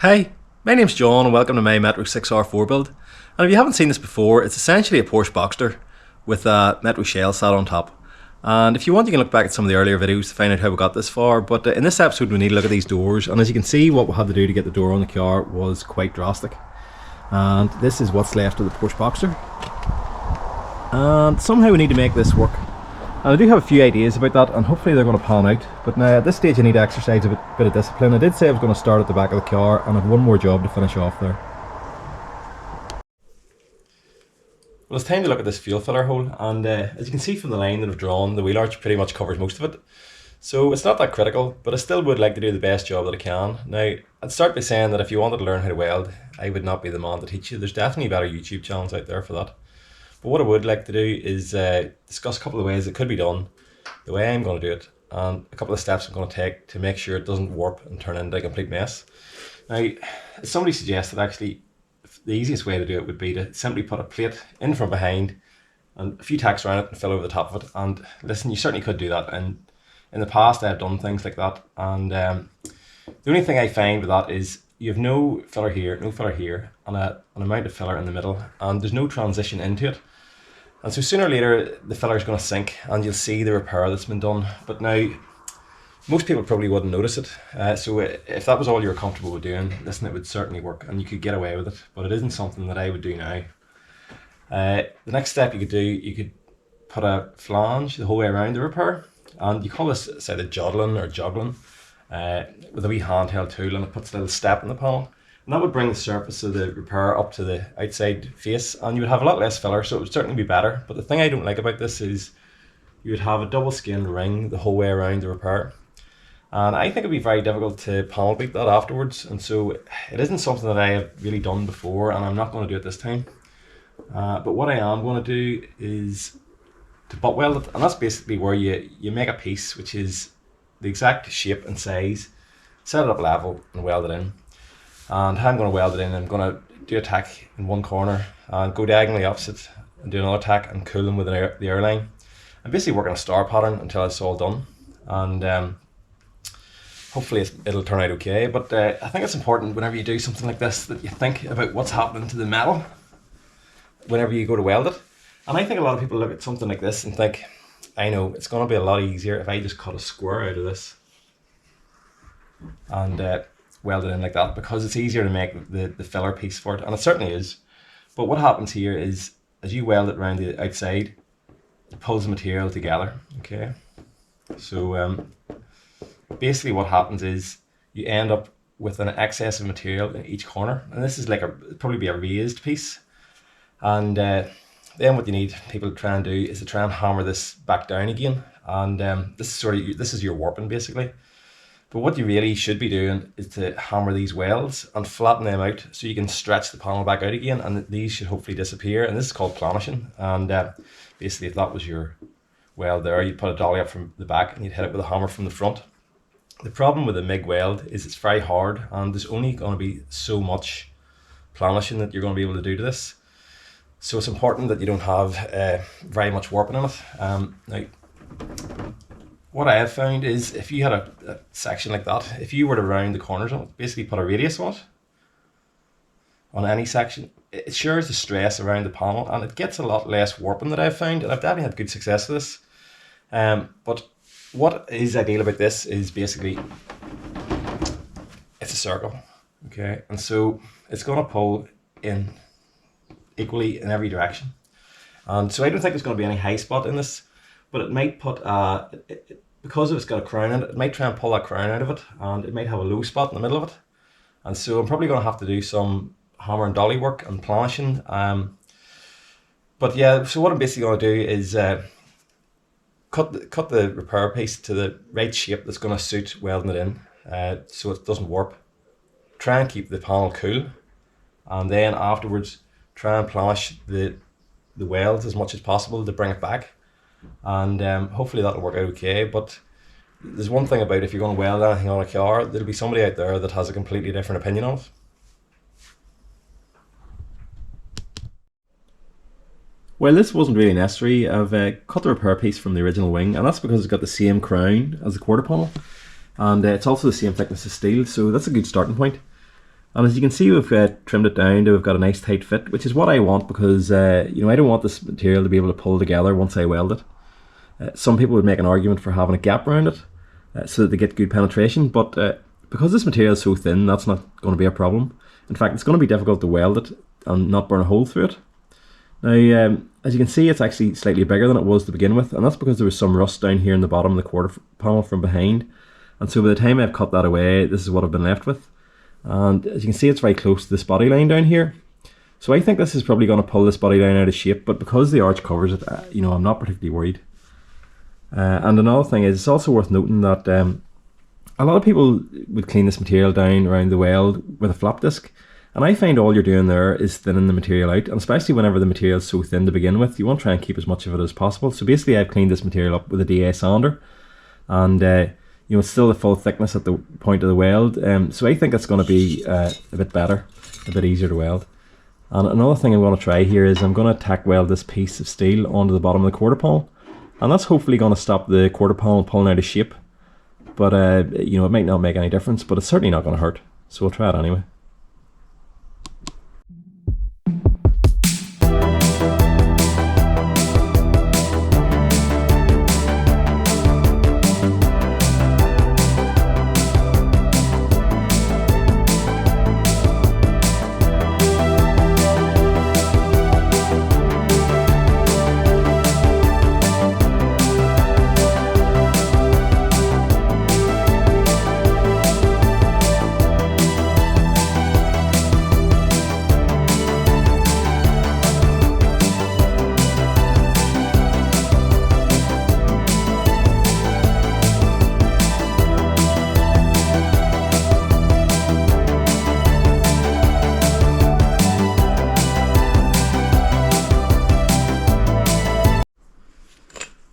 Hey, my name's John and welcome to my Metro 6R4 build. And if you haven't seen this before, it's essentially a Porsche Boxster with a Metro shell sat on top. And if you want, you can look back at some of the earlier videos to find out how we got this far. But in this episode, we need to look at these doors. And as you can see, what we had to do to get the door on the car was quite drastic. And this is what's left of the Porsche Boxster. And somehow we need to make this work. And I do have a few ideas about that, and hopefully they're going to pan out. But now at this stage I need to exercise a bit of discipline. I did say I was going to start at the back of the car, and I have one more job to finish off there. Well, it's time to look at this fuel filler hole, and as you can see from the line that I've drawn, the wheel arch pretty much covers most of it. So it's not that critical, but I still would like to do the best job that I can. Now, I'd start by saying that if you wanted to learn how to weld, I would not be the man to teach you. There's definitely better YouTube channels out there for that. But what I would like to do is discuss a couple of ways it could be done, the way I'm going to do it, and a couple of steps I'm going to take to make sure it doesn't warp and turn into a complete mess. Now, somebody suggested actually the easiest way to do it would be to simply put a plate in from behind and a few tacks around it and fill over the top of it. And listen, you certainly could do that, and in the past I've done things like that, and the only thing I find with that is you have no filler here, and an amount of filler in the middle, and there's no transition into it. And so sooner or later the filler is going to sink and you'll see the repair that's been done. But now, most people probably wouldn't notice it. So if that was all you were comfortable with doing, listen, it would certainly work and you could get away with it. But it isn't something that I would do now. The next step you could do, you could put a flange the whole way around the repair. And you call this say the joddling or juggling with a wee handheld tool, and it puts a little step in the panel. And that would bring the surface of the repair up to the outside face, and you would have a lot less filler, so it would certainly be better. But the thing I don't like about this is you would have a double skin ring the whole way around the repair. And I think it'd be very difficult to panel beat that afterwards, and so it isn't something that I have really done before, and I'm not going to do it this time. But what I am going to do is to butt weld it, and that's basically where you make a piece which is the exact shape and size, set it up level and weld it in. And how I'm going to weld it in, I'm going to do a tack in one corner and go diagonally opposite and do another tack and cool them with the air line. I'm basically working a star pattern until it's all done, and hopefully it'll turn out okay. But I think it's important whenever you do something like this that you think about what's happening to the metal whenever you go to weld it. And I think a lot of people look at something like this and think, I know, it's going to be a lot easier if I just cut a square out of this and weld it in like that, because it's easier to make the filler piece for it, and it certainly is. But what happens here is, as you weld it around the outside, it pulls the material together, okay? So basically what happens is you end up with an excess of material in each corner, and this is like probably be a raised piece. And then what you need people to try and do is to try and hammer this back down again, and this is your warping basically. But what you really should be doing is to hammer these welds and flatten them out so you can stretch the panel back out again, and these should hopefully disappear. And this is called planishing. And basically, if that was your weld there, you'd put a dolly up from the back and you'd hit it with a hammer from the front. The problem with a MIG weld is it's very hard, and there's only going to be so much planishing that you're going to be able to do to this. So it's important that you don't have very much warping in it. Now, what I have found is if you had a section like that, if you were to round the corners on it, basically put a radius on it, on any section, it shares the stress around the panel and it gets a lot less warping that I've found, and I've definitely had good success with this. But what is ideal about this is basically it's a circle, okay? And so it's going to pull in equally in every direction. And so I don't think there's going to be any high spot in this, but it might put because it's got a crown in it, it might try and pull that crown out of it, and it might have a low spot in the middle of it. And so I'm probably going to have to do some hammer and dolly work and planishing. But yeah, so what I'm basically going to do is cut the repair piece to the right shape that's going to suit welding it in, so it doesn't warp. Try and keep the panel cool, and then afterwards try and planish the welds as much as possible to bring it back. And hopefully that'll work out okay. But there's one thing about if you're going to weld anything on a car, there'll be somebody out there that has a completely different opinion on it. Well, this wasn't really necessary. I've cut the repair piece from the original wing, and that's because it's got the same crown as the quarter panel, and it's also the same thickness of steel, so that's a good starting point. And as you can see, we've trimmed it down to we've got a nice tight fit, which is what I want, because you know, I don't want this material to be able to pull together once I weld it. Some people would make an argument for having a gap around it so that they get good penetration, but because this material is so thin, that's not going to be a problem. In fact, it's going to be difficult to weld it and not burn a hole through it. Now, as you can see, it's actually slightly bigger than it was to begin with, and that's because there was some rust down here in the bottom of the quarter panel from behind. And so by the time I've cut that away, this is what I've been left with. And as you can see, it's very close to this body line down here. So I think this is probably going to pull this body line out of shape, but because the arch covers it, you know, I'm not particularly worried. And another thing is, it's also worth noting that a lot of people would clean this material down around the weld with a flap disc. And I find all you're doing there is thinning the material out, and especially whenever the material is so thin to begin with, you want to try and keep as much of it as possible. So basically I've cleaned this material up with a DA sander, and you know, it's still the full thickness at the point of the weld, so I think it's going to be a bit better, a bit easier to weld. And another thing I'm going to try here is I'm going to tack weld this piece of steel onto the bottom of the quarter panel, and that's hopefully going to stop the quarter panel pulling out of shape. But you know, it might not make any difference, but it's certainly not going to hurt, so we'll try it anyway.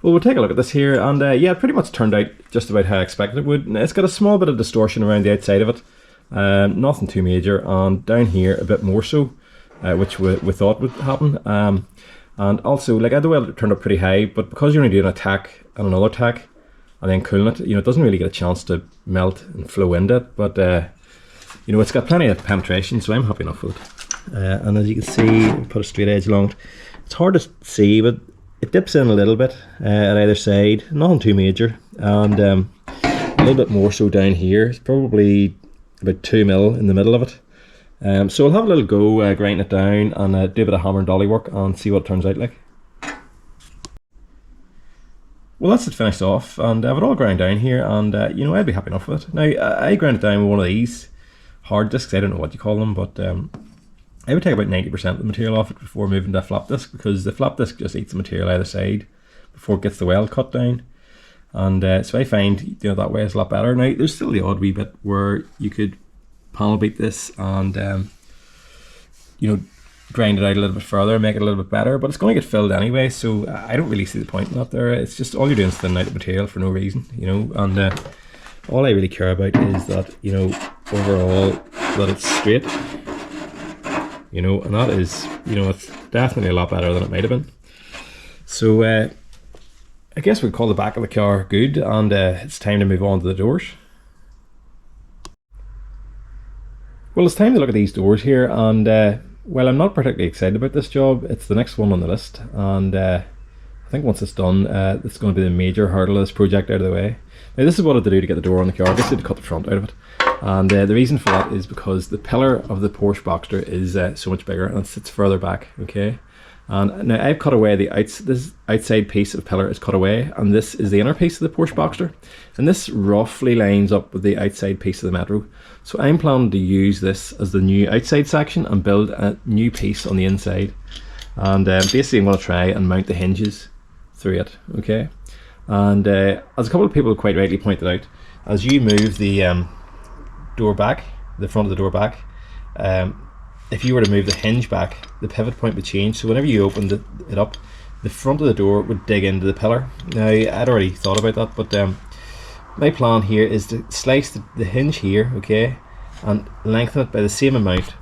Well, we'll take a look at this here, and yeah, it pretty much turned out just about how I expected it would. It's got a small bit of distortion around the outside of it, nothing too major, and down here a bit more so, which we thought would happen. And also, like, I had the weld turned up pretty high, but because you're only doing a tack and another tack, and then cooling it, you know, it doesn't really get a chance to melt and flow into it, but you know, it's got plenty of penetration, so I'm happy enough with it. And as you can see, put a straight edge along it. It's hard to see, but it dips in a little bit at either side, nothing too major, and a little bit more so down here. It's probably about 2 mil in the middle of it. So we'll have a little go grinding it down and do a bit of hammer and dolly work and see what it turns out like. Well, that's it finished off, and I've it all ground down here, and you know, I'd be happy enough with it. Now, I ground it down with one of these hard discs. I don't know what you call them, but I would take about 90% of the material off it before moving to a flap disc, because the flap disc just eats the material either side before it gets the weld cut down. And so I find, you know, that way is a lot better. Now, there's still the odd wee bit where you could panel beat this and you know, grind it out a little bit further, make it a little bit better, but it's going to get filled anyway, so I don't really see the point in that there. It's just all you're doing is thinning out the material for no reason, you know, and all I really care about is that, you know, overall that it's straight. You know, and that is, you know, it's definitely a lot better than it might have been. So I guess we'll call the back of the car good, and it's time to move on to the doors. Well, it's time to look at these doors here, and well, I'm not particularly excited about this job. It's the next one on the list, and I think once it's done, it's going to be the major hurdle of this project out of the way. Now, this is what I had to do to get the door on the car. I just had to cut the front out of it. And the reason for that is because the pillar of the Porsche Boxster is so much bigger and it sits further back, okay? And now I've cut away this outside piece of pillar is cut away, and this is the inner piece of the Porsche Boxster. And this roughly lines up with the outside piece of the Metro. So I'm planning to use this as the new outside section and build a new piece on the inside. And basically I'm going to try and mount the hinges through it, okay? And as a couple of people quite rightly pointed out, as you move the door back, the front of the door back, if you were to move the hinge back, the pivot point would change. So whenever you opened it up, the front of the door would dig into the pillar. Now, I'd already thought about that, but my plan here is to slice the hinge here, okay, and lengthen it by the same amount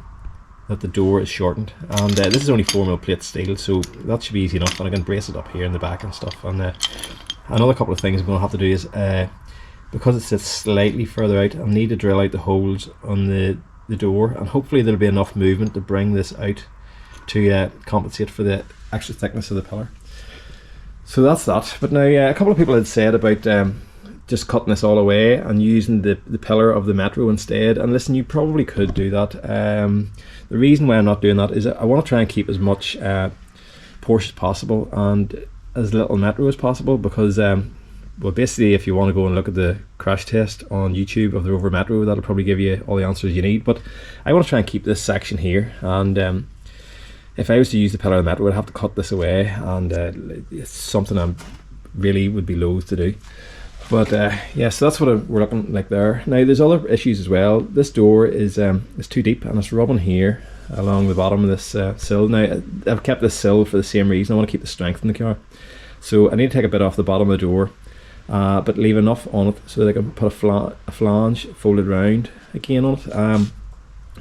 that the door is shortened. And this is only 4mm plate steel, so that should be easy enough, and I can brace it up here in the back and stuff. And another couple of things I'm going to have to do is because it sits slightly further out, I need to drill out the holes on the the door, and hopefully there'll be enough movement to bring this out to compensate for the extra thickness of the pillar. So that's that. But now a couple of people had said about just cutting this all away and using the pillar of the Metro instead, and listen, you probably could do that. The reason why I'm not doing that is I want to try and keep as much Porsche as possible and as little Metro as possible, because well, basically if you want to go and look at the crash test on YouTube of the Rover Metro, that'll probably give you all the answers you need. But I want to try and keep this section here, and if I was to use the pillar of the Metro, I'd have to cut this away, and it's something I really would be loath to do. But yeah, so that's what we're looking like there. Now there's other issues as well. This door is too deep, and it's rubbing here along the bottom of this sill. Now I've kept this sill for the same reason. I want to keep the strength in the car, so I need to take a bit off the bottom of the door, but leave enough on it so that I can put a flange folded round again on it.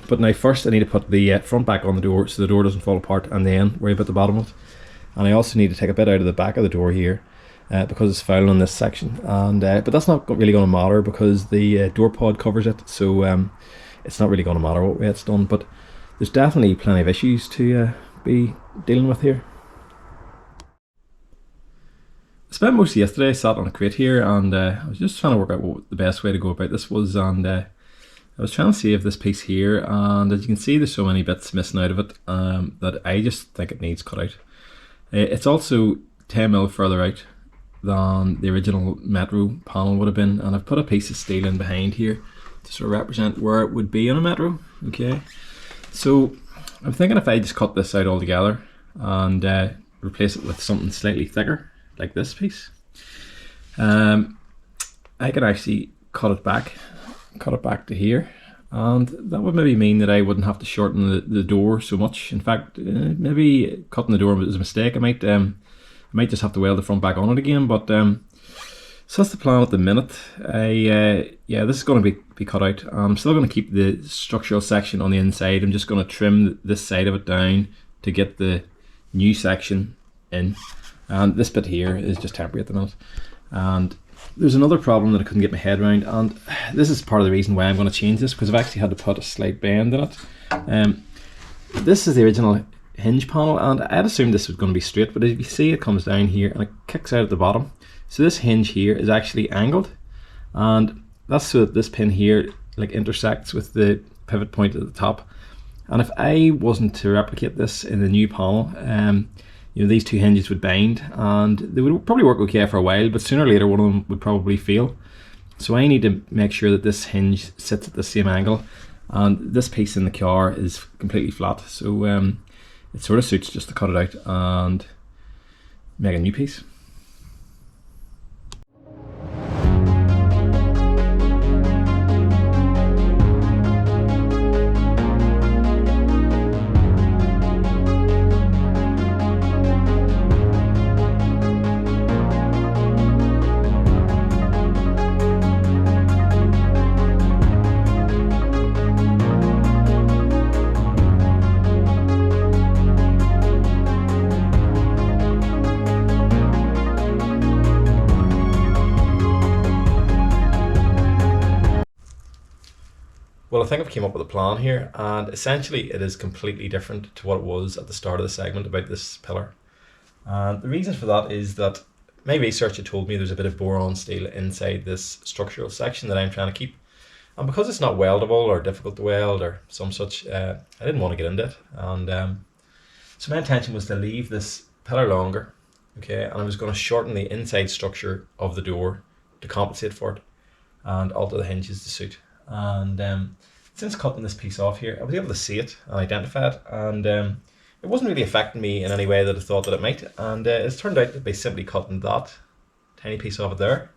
But now first I need to put the front back on the door so the door doesn't fall apart, and then worry about the bottom of it. And I also need to take a bit out of the back of the door here because it's foul on this section, and but that's not really going to matter because the door pod covers it, so it's not really going to matter what way it's done. But there's definitely plenty of issues to be dealing with here. I spent most of yesterday sat on a crate here, and I was just trying to work out what the best way to go about this was, and I was trying to save this piece here, and as you can see there's so many bits missing out of it that I just think it needs cut out. It's also 10mm further out than the original Metro panel would have been, and I've put a piece of steel in behind here to sort of represent where it would be on a Metro. Okay, so I'm thinking if I just cut this out altogether and replace it with something slightly thicker like this piece, I can actually cut it back to here, and that would maybe mean that I wouldn't have to shorten the door so much. In fact, maybe cutting the door was a mistake. I might just have to weld the front back on it again, but so that's the plan at the minute. Yeah, this is going to be cut out. I'm still going to keep the structural section on the inside. I'm just going to trim this side of it down to get the new section in, and this bit here is just temporary at the minute. And there's another problem that I couldn't get my head around, and this is part of the reason why I'm going to change this, because I've actually had to put a slight bend in it. This is the original hinge panel, and I had assumed this was going to be straight, but as you see it comes down here and it kicks out at the bottom. So this hinge here is actually angled, and that's so that this pin here like intersects with the pivot point at the top. And if I wasn't to replicate this in the new panel, you know, these two hinges would bind, and they would probably work okay for a while, but sooner or later one of them would probably fail. So I need to make sure that this hinge sits at the same angle, and this piece in the car is completely flat, so it sort of suits just to cut it out and make a new piece. Well, I think I've came up with a plan here, and essentially it is completely different to what it was at the start of the segment about this pillar. And the reason for that is that my research had told me there's a bit of boron steel inside this structural section that I'm trying to keep. And because it's not weldable or difficult to weld or some such, I didn't want to get into it. And so my intention was to leave this pillar longer, okay, and I was going to shorten the inside structure of the door to compensate for it and alter the hinges to suit. And since cutting this piece off here, I was able to see it and identify it, and it wasn't really affecting me in any way that I thought that it might. And it's turned out that by simply cutting that tiny piece off it there,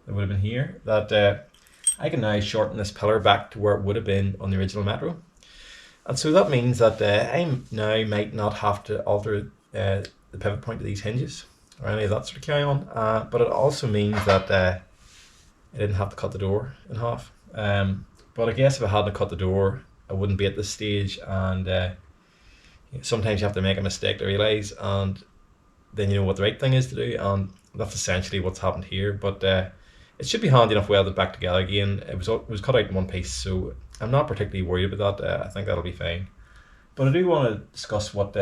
that would have been here, that I can now shorten this pillar back to where it would have been on the original Metro. And so that means that I now might not have to alter the pivot point of these hinges or any of that sort of carry on, but it also means that I didn't have to cut the door in half. But I guess if I hadn't cut the door, I wouldn't be at this stage, and sometimes you have to make a mistake to realise, and then you know what the right thing is to do, and that's essentially what's happened here. But it should be handy enough welded back together again. It was cut out in one piece, so I'm not particularly worried about that. I think that'll be fine. But I do want to discuss what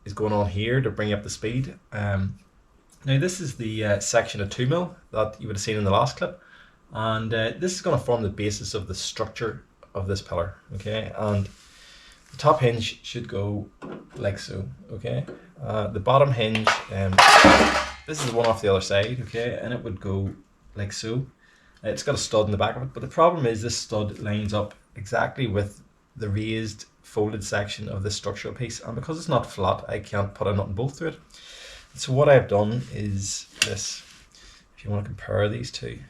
is going on here to bring you up to speed. Now this is the section of 2mm that you would have seen in the last clip, and this is going to form the basis of the structure of this pillar. Okay, and the top hinge should go like so. Okay, the bottom hinge, this is the one off the other side. Okay, and it would go like so. It's got a stud in the back of it, but the problem is this stud lines up exactly with the raised folded section of this structural piece, and because it's not flat, I can't put a nut and bolt through it. So what I've done is this, if you want to compare these two,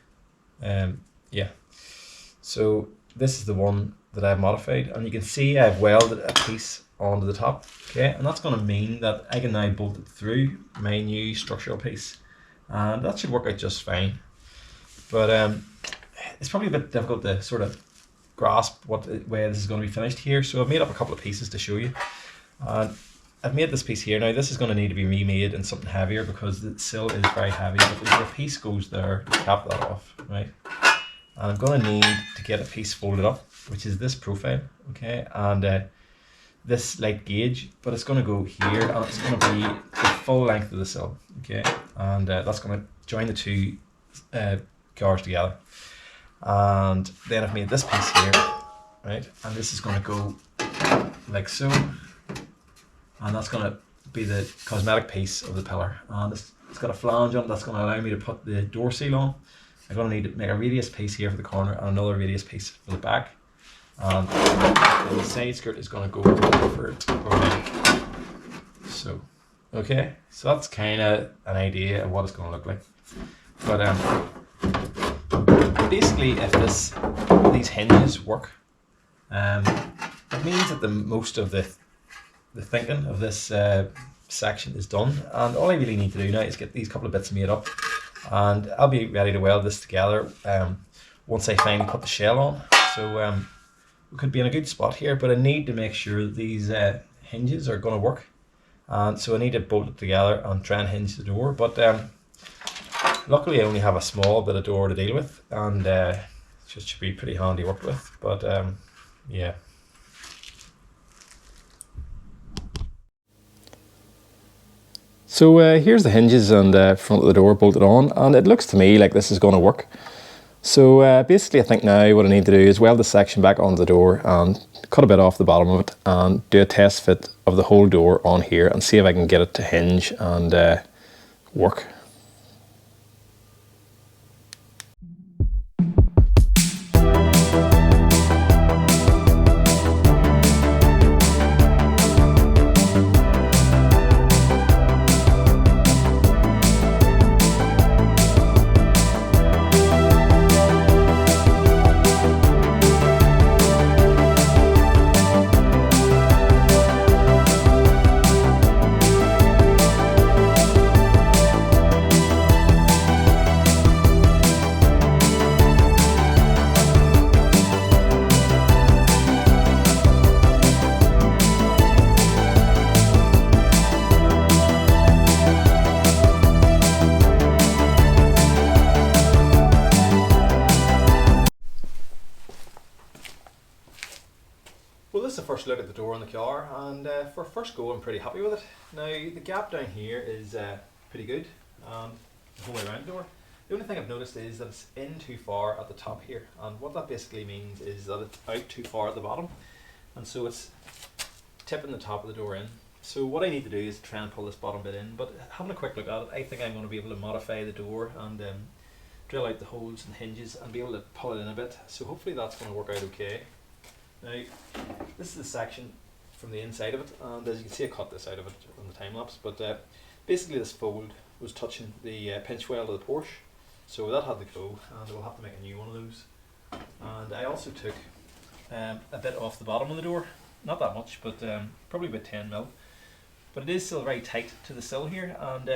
yeah, so this is the one that I've modified, and you can see I've welded a piece onto the top. Okay, and that's going to mean that I can now bolt it through my new structural piece, and that should work out just fine. But it's probably a bit difficult to sort of grasp what way this is going to be finished here. So I've made up a couple of pieces to show you. And I've made this piece here. Now this is going to need to be remade in something heavier because the sill is very heavy. But the piece goes there to cap that off, right? And I'm going to need to get a piece folded up, which is this profile, okay? And this light gauge, but it's going to go here, and it's going to be the full length of the sill, okay? And that's going to join the two cars together. And then I've made this piece here, right? And this is going to go like so, and that's going to be the cosmetic piece of the pillar. And it's got a flange on it that's going to allow me to put the door seal on. I'm going to need to make a radius piece here for the corner and another radius piece for the back. And the side skirt is going to go over it. So, okay, so that's kind of an idea of what it's going to look like. But basically, if these hinges work, it means that the most of the thinking of this section is done, and all I really need to do now is get these couple of bits made up, and I'll be ready to weld this together once I finally put the shell on. So we could be in a good spot here, but I need to make sure that these hinges are going to work, and so I need to bolt it together and try and hinge the door. But luckily I only have a small bit of door to deal with, and it just should be pretty handy worked with. But yeah. So here's the hinges and the front of the door bolted on, and it looks to me like this is going to work. So basically I think now what I need to do is weld this section back onto the door and cut a bit off the bottom of it and do a test fit of the whole door on here and see if I can get it to hinge and work. Well, this is the first look at the door on the car, and for first go I'm pretty happy with it. Now the gap down here is pretty good, the whole way around the door. The only thing I've noticed is that it's in too far at the top here, and what that basically means is that it's out too far at the bottom, and so it's tipping the top of the door in. So what I need to do is try and pull this bottom bit in, but having a quick look at it, I think I'm going to be able to modify the door and drill out the holes and hinges and be able to pull it in a bit, so hopefully that's going to work out okay. Now, this is the section from the inside of it, and as you can see I cut this out of it on the time lapse, but basically this fold was touching the pinch weld of the Porsche, so that had to go, and we'll have to make a new one of those. And I also took a bit off the bottom of the door, not that much, but probably about 10mm, but it is still very tight to the sill here, and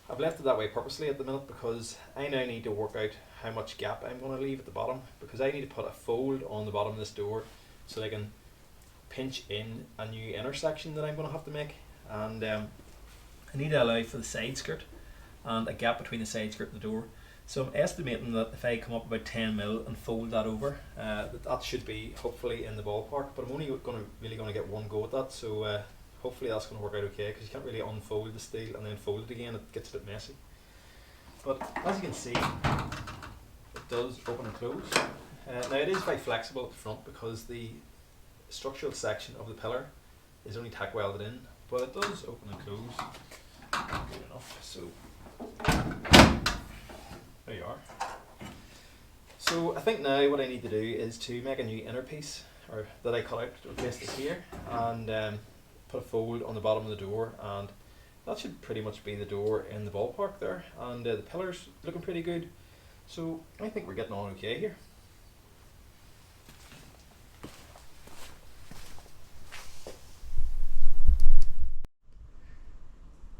I've left it that way purposely at the minute because I now need to work out how much gap I'm going to leave at the bottom, because I need to put a fold on the bottom of this door so that I can pinch in a new intersection that I'm going to have to make, and I need to allow for the side skirt and a gap between the side skirt and the door. So I'm estimating that if I come up about 10 mil and fold that over, that should be hopefully in the ballpark, but I'm only really going to get one go at that, so hopefully that's going to work out okay, because you can't really unfold the steel and then fold it again, it gets a bit messy. But as you can see, it does open and close. Now it is very flexible at the front because the structural section of the pillar is only tack welded in, but it does open and close good enough. So there you are. So I think now what I need to do is to make a new inner piece, or that I cut out to replace this here, and put a fold on the bottom of the door, and that should pretty much be the door in the ballpark there, and the pillar's looking pretty good, so I think we're getting on okay here.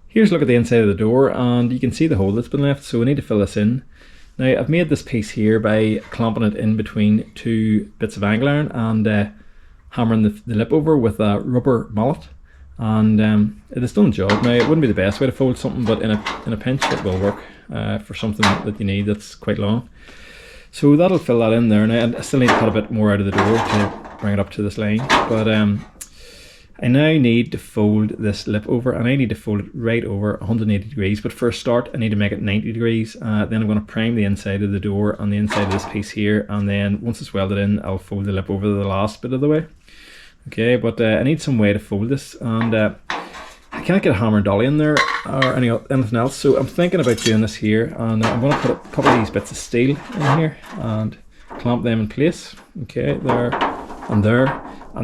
Here's a look at the inside of the door, and you can see the hole that's been left, so we need to fill this in. Now I've made this piece here by clamping it in between two bits of angle iron and hammering the lip over with a rubber mallet, and it has done the job. Now it wouldn't be the best way to fold something, but in a pinch it will work for something that you need that's quite long. So that'll fill that in there. Now I still need to cut a bit more out of the door to bring it up to this line, but I now need to fold this lip over, and I need to fold it right over 180 degrees, but for a start I need to make it 90 degrees. Then I'm going to prime the inside of the door on the inside of this piece here, and then once it's welded in I'll fold the lip over the last bit of the way. Okay, but I need some way to fold this, and I can't get a hammer and dolly in there or anything else, so I'm thinking about doing this here, and I'm going to put a couple of these bits of steel in here and clamp them in place, okay, there, and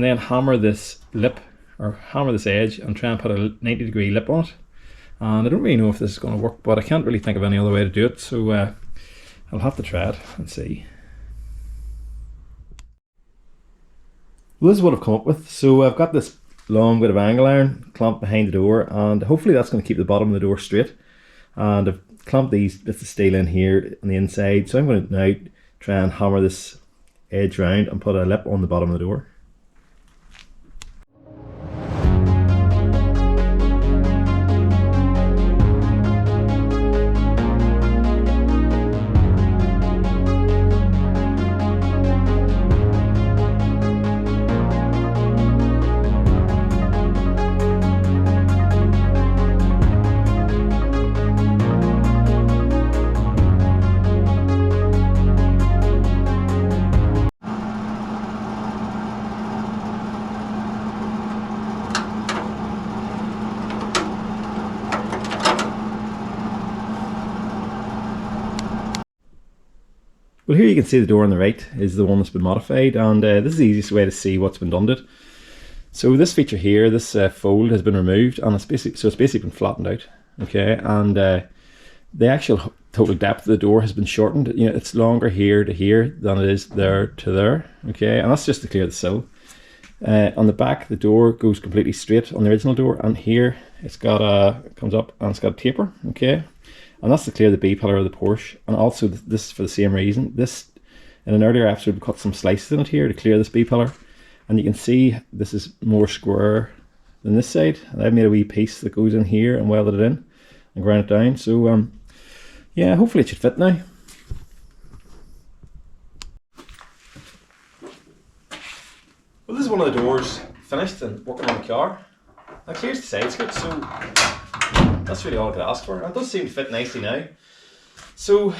then hammer this lip, or hammer this edge, and try and put a 90 degree lip on it. And I don't really know if this is going to work, but I can't really think of any other way to do it, so I'll have to try it and see. Well, this is what I've come up with. So I've got this long bit of angle iron clamped behind the door, and hopefully that's going to keep the bottom of the door straight. And I've clamped these bits of steel in here on the inside, so I'm going to now try and hammer this edge round and put a lip on the bottom of the door. Well, here you can see the door on the right is the one that's been modified, and this is the easiest way to see what's been done to it. So this feature here, this fold has been removed, and it's basically been flattened out. Okay, and the actual total depth of the door has been shortened. You know, it's longer here to here than it is there to there. Okay, and that's just to clear the sill. On the back, the door goes completely straight on the original door, and here it's got comes up and it's got a taper. Okay. And that's to clear the B pillar of the Porsche, and also this is for the same reason. This, in an earlier episode, we cut some slices in it here to clear this B pillar, and you can see this is more square than this side. And I've made a wee piece that goes in here and welded it in and ground it down. So yeah, hopefully it should fit now. Well, this is one of the doors finished and working on the car. Now here's the side skirt, so that's really all I could ask for. And it does seem to fit nicely now. So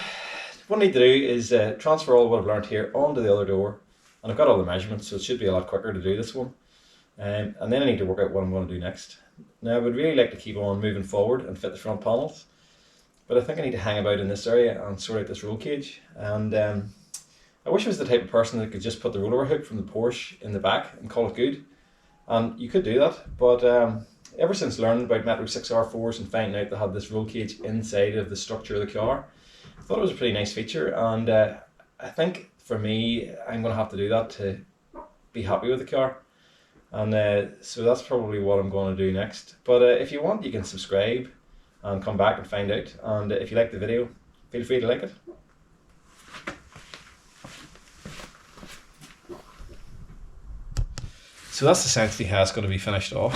what I need to do is transfer all what I've learned here onto the other door, and I've got all the measurements, so it should be a lot quicker to do this one. And then I need to work out what I'm going to do next. Now I would really like to keep on moving forward and fit the front panels, but I think I need to hang about in this area and sort out this roll cage. And I wish I was the type of person that could just put the rollover hook from the Porsche in the back and call it good. And you could do that, but ever since learning about Metro 6R4s and finding out they had this roll cage inside of the structure of the car, I thought it was a pretty nice feature, and I think for me I'm going to have to do that to be happy with the car. And so that's probably what I'm going to do next. But if you want, you can subscribe and come back and find out, and if you like the video, feel free to like it. So that's essentially how it's going to be finished off.